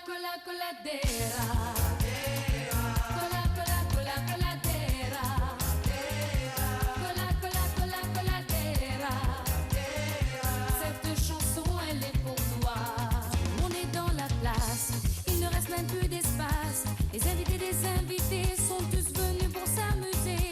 cola, cola, coladera. Cola, cola, cola, coladera. Cola, cola, cola, coladera. Cette chanson, elle est pour toi. On est dans la place, il ne reste même plus d'espace. Les invités des invités sont tous venus pour s'amuser.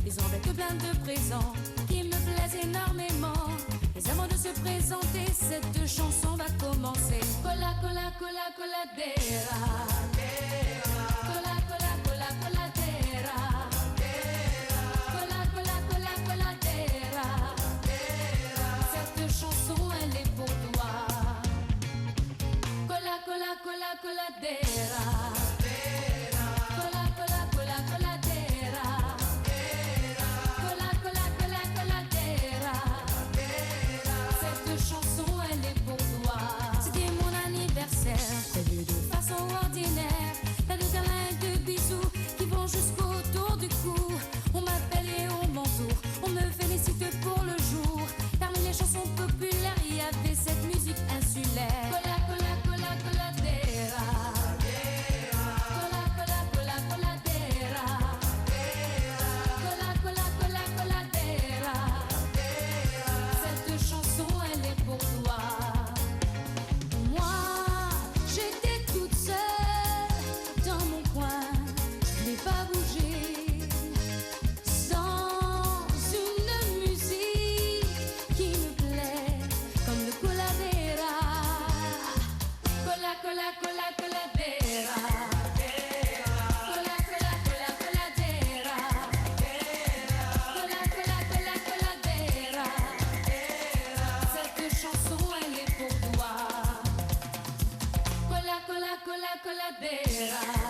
Ils ont avec eux plein de présents qui me plaisent énormément. Les amants de se présenter, cette chanson va commencer. Cola, cola, cola, coladera. Cola, cola, cola, coladera. Cola, cola, cola, coladera. Cette chanson, elle est pour toi. Cola, cola, cola, coladera. Cola, cola, cola, coladera. Cola, cola, cola, coladera. Cette chanson, elle est pour toi. C'était mon anniversaire, prévu de façon ordinaire. T'as de câlins et de bisous qui vont jusqu'au tour du cou. On m'appelle et on m'entoure, on me félicite pour le jour. Parmi les chansons populaires, il y avait cette musique insulaire. Cola, cola, cola, coladera. Cola, cola, cola, coladera. Cola, cola, cola, coladera. Cette chanson, elle est pour toi. Moi, j'étais toute seule dans mon coin, je n'ai pas bougé sans une musique qui me plaît comme le coladera. Cola, cola, cola, coladera. Cola, cola, cola, coladera. Cola, cola, cola, coladera. Cette chanson, elle est pour toi. Cola, cola, cola, coladera.